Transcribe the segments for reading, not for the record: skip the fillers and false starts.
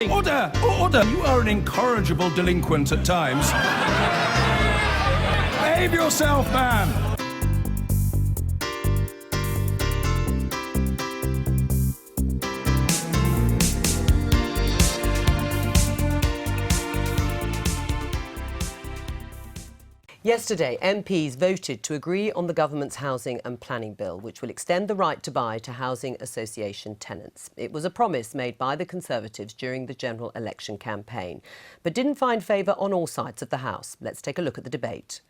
Order! Order! You are an incorrigible delinquent at times. Behave yourself, man! Yesterday, MPs voted to agree on the government's housing and planning bill, which will extend the right to buy to housing association tenants. It was a promise made by the Conservatives during the general election campaign, but didn't find favour on all sides of the House. Let's take a look at the debate.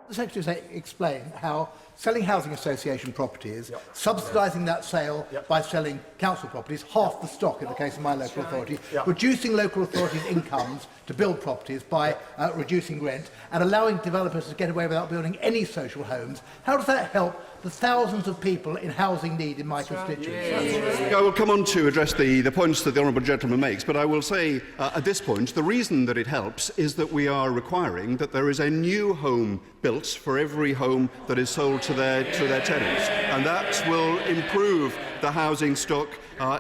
The Secretary explained how selling housing association properties, subsidising that sale by selling council properties, half the stock in the case of my local authority, reducing local authorities' incomes to build properties by reducing rent, and allowing developers to get away without building any social homes. How does that help the thousands of people in housing need in my constituency? I will come on to address the points that the honourable gentleman makes, but I will say at this point the reason that it helps is that we are requiring that there is a new home built for every home that is sold to their tenants, and that will improve the housing stock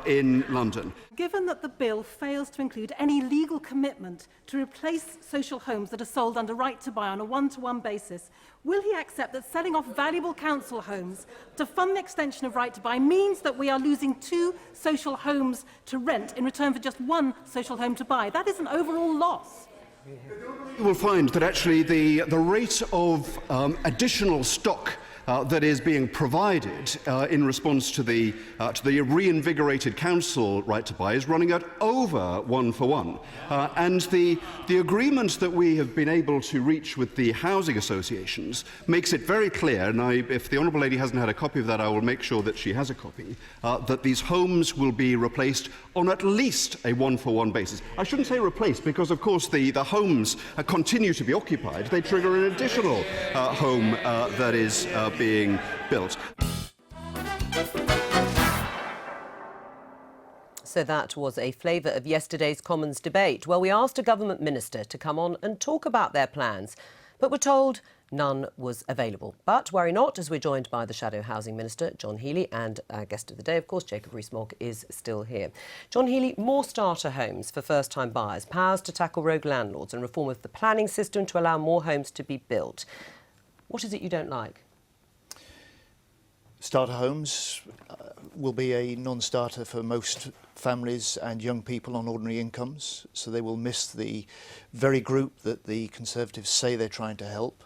in London. Given that the bill fails to include any legal commitment to replace social homes that are sold under right to buy on a one-to-one basis, will he accept that selling off valuable council homes to fund the extension of right to buy means that we are losing 2 social homes to rent in return for just 1 social home to buy? That is an overall loss. You will find that actually the rate of additional stock that is being provided in response to the reinvigorated council right to buy is running at over 1 for 1. And the agreement that we have been able to reach with the housing associations makes it very clear, and if the Honourable Lady hasn't had a copy of that, I will make sure that she has a copy, that these homes will be replaced on at least a 1 for 1 basis. I shouldn't say replaced because, of course, the homes continue to be occupied. They trigger an additional home that is being built. So that was a flavour of yesterday's Commons debate. Well, we asked a government minister to come on and talk about their plans, but were told none was available. But worry not, as we're joined by the Shadow Housing Minister, John Healey, and our guest of the day, of course, Jacob Rees-Mogg, is still here. John Healey, more starter homes for first-time buyers, powers to tackle rogue landlords and reform of the planning system to allow more homes to be built. What is it you don't like? Starter homes will be a non-starter for most families and young people on ordinary incomes, so they will miss the very group that the Conservatives say they're trying to help.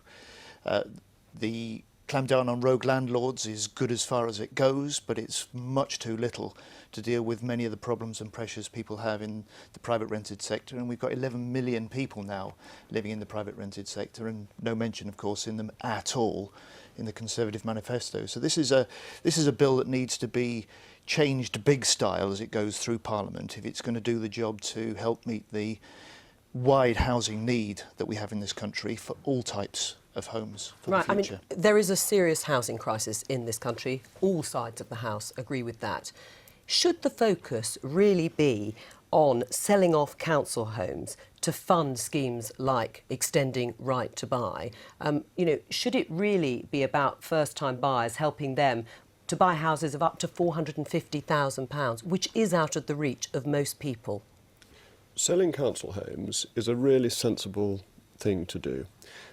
The clampdown on rogue landlords is good as far as it goes, but it's much too little to deal with many of the problems and pressures people have in the private rented sector, and we've got 11 million people now living in the private rented sector, and no mention, of course, in them at all in the Conservative manifesto. So this is a bill that needs to be changed big style as it goes through Parliament if it's going to do the job to help meet the wide housing need that we have in this country for all types of homes for the future. I mean, there is a serious housing crisis in this country. All sides of the House agree with that. Should the focus really be on selling off council homes to fund schemes like extending right to buy? Should it really be about first-time buyers, helping them to buy houses of up to £450,000, which is out of the reach of most people? Selling council homes is a really sensible thing to do.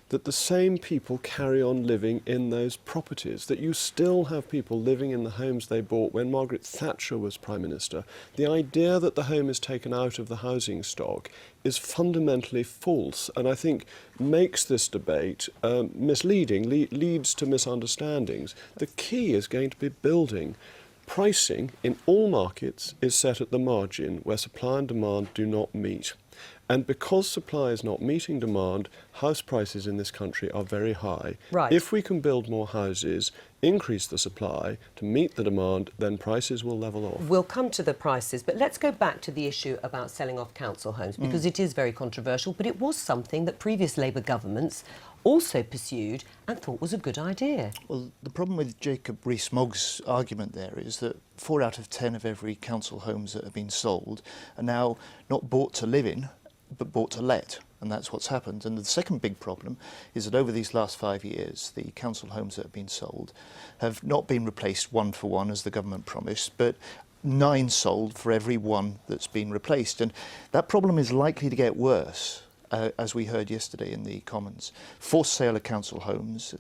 That the same people carry on living in those properties, that you still have people living in the homes they bought when Margaret Thatcher was Prime Minister. The idea that the home is taken out of the housing stock is fundamentally false, and I think makes this debate misleading, leads to misunderstandings. The key is going to be building. Pricing in all markets is set at the margin where supply and demand do not meet. And because supply is not meeting demand, house prices in this country are very high. Right. If we can build more houses, increase the supply to meet the demand, then prices will level off. We'll come to the prices, but let's go back to the issue about selling off council homes, because it is very controversial, but it was something that previous Labour governments also pursued and thought was a good idea. Well, the problem with Jacob Rees-Mogg's argument there is that 4 out of 10 of every council homes that have been sold are now not bought to live in, but bought to let. And that's what's happened. And the second big problem is that over these last 5 years, the council homes that have been sold have not been replaced one for one as the government promised, but 9 sold for every one that's been replaced. And that problem is likely to get worse, as we heard yesterday in the Commons. Forced sale of council homes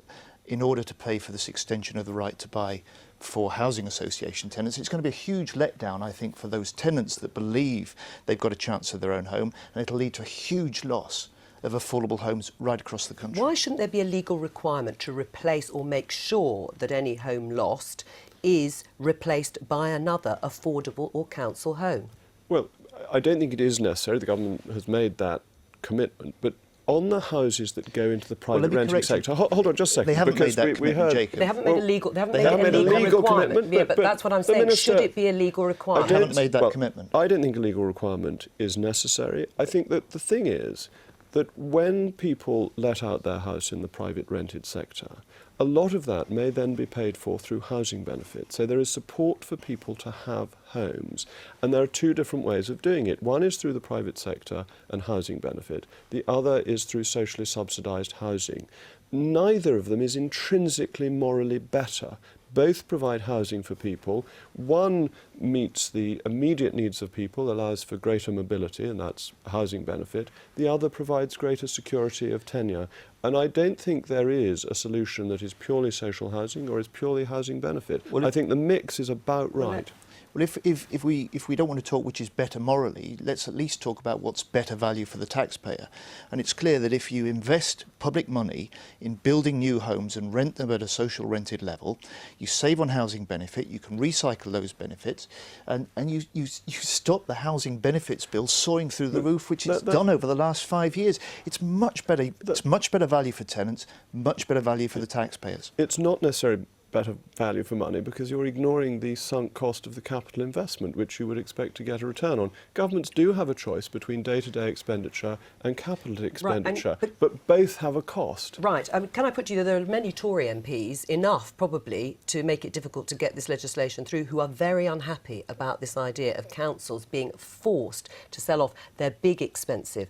in order to pay for this extension of the right to buy for housing association tenants. It's going to be a huge letdown, I think, for those tenants that believe they've got a chance of their own home, and it'll lead to a huge loss of affordable homes right across the country. Why shouldn't there be a legal requirement to replace or make sure that any home lost is replaced by another affordable or council home? Well, I don't think it is necessary. The government has made that commitment, but on the houses that go into the private renting sector, hold on just a second. They haven't made that commitment, Jacob. They haven't made a legal. They haven't made a legal requirement. Yeah, but that's what I'm saying. Minister, should it be a legal requirement? They haven't made that commitment. I don't think a legal requirement is necessary. I think that the thing is that when people let out their house in the private rented sector, a lot of that may then be paid for through housing benefits. So there is support for people to have homes. And there are 2 different ways of doing it. One is through the private sector and housing benefit. The other is through socially subsidised housing. Neither of them is intrinsically morally better. Both provide housing for people. One meets the immediate needs of people, allows for greater mobility, and that's a housing benefit. The other provides greater security of tenure. And I don't think there is a solution that is purely social housing or is purely housing benefit. Well, I think the mix is about right. Well, if we don't want to talk which is better morally, let's at least talk about what's better value for the taxpayer. And it's clear that if you invest public money in building new homes and rent them at a social rented level, you save on housing benefit, you can recycle those benefits, and you stop the housing benefits bill soaring through the roof, which it's done over the last 5 years. It's much better. It's much better value for tenants, much better value for the taxpayers. It's not necessarily better value for money because you're ignoring the sunk cost of the capital investment, which you would expect to get a return on. Governments do have a choice between day-to-day expenditure and capital expenditure, but both have a cost. Right. Can I put to you that there are many Tory MPs, enough probably to make it difficult to get this legislation through, who are very unhappy about this idea of councils being forced to sell off their big, expensive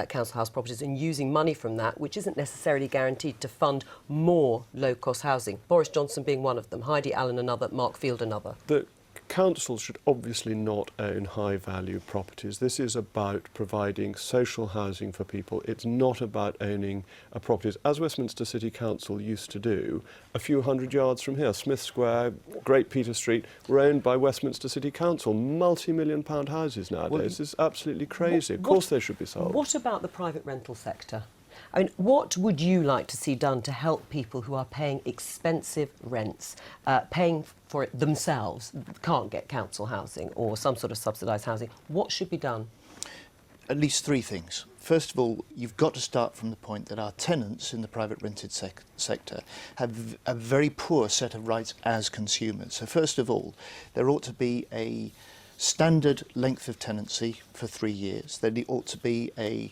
council house properties and using money from that, which isn't necessarily guaranteed to fund more low-cost housing. Boris Johnson being one of them, Heidi Allen another, Mark Field another. The councils should obviously not own high-value properties. This is about providing social housing for people. It's not about owning properties, as Westminster City Council used to do a few hundred yards from here. Smith Square, Great Peter Street were owned by Westminster City Council, multi-million-pound houses nowadays. Well, this is absolutely crazy. Of course they should be sold. What about the private rental sector? I mean, what would you like to see done to help people who are paying expensive rents, paying for it themselves, can't get council housing or some sort of subsidised housing? What should be done? At least 3 things. First of all, you've got to start from the point that our tenants in the private rented sector have a very poor set of rights as consumers. So first of all, there ought to be a standard length of tenancy for 3 years. There ought to be a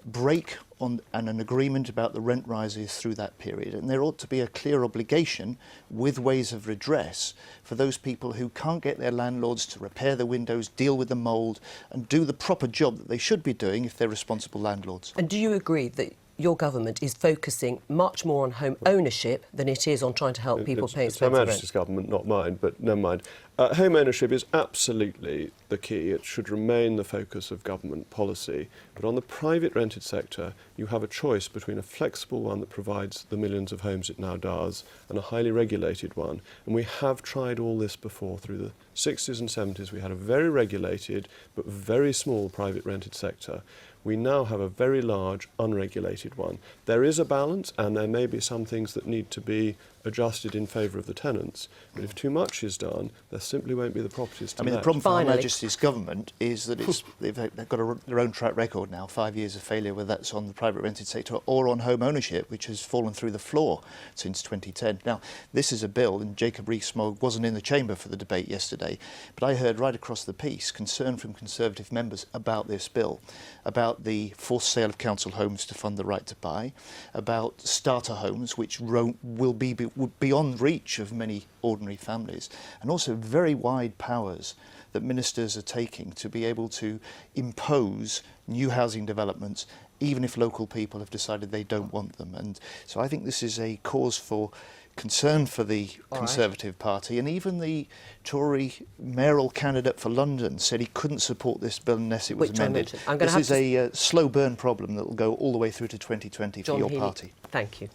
break on and an agreement about the rent rises through that period, and there ought to be a clear obligation with ways of redress for those people who can't get their landlords to repair the windows, deal with the mould and do the proper job that they should be doing if they're responsible landlords. And do you agree that your government is focusing much more on home ownership than it is on trying to help people pay expensive rent? It's Her Majesty's government, not mine, but never mind. Home ownership is absolutely the key. It should remain the focus of government policy. But on the private rented sector, you have a choice between a flexible one that provides the millions of homes it now does and a highly regulated one. And we have tried all this before. Through the 60s and 70s, we had a very regulated but very small private rented sector. We now have a very large, unregulated one. There is a balance, and there may be some things that need to be adjusted in favour of the tenants. But if too much is done, there simply won't be the properties to let. The problem for Her Majesty's government is that they've got their own track record now, 5 years of failure, whether that's on the private rented sector or on home ownership, which has fallen through the floor since 2010. Now, this is a bill, and Jacob Rees-Mogg wasn't in the chamber for the debate yesterday, but I heard right across the piece concern from Conservative members about this bill, about the forced sale of council homes to fund the right to buy, about starter homes, which will be beyond reach of many ordinary families, and also very wide powers that ministers are taking to be able to impose new housing developments, even if local people have decided they don't want them. And so I think this is a cause for concern for the Conservative Party, and even the Tory mayoral candidate for London said he couldn't support this bill unless it was amended. This is a slow burn problem that will go all the way through to 2020 for your party. Thank you.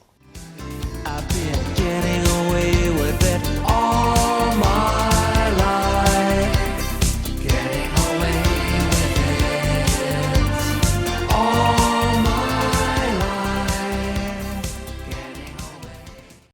I've been getting away with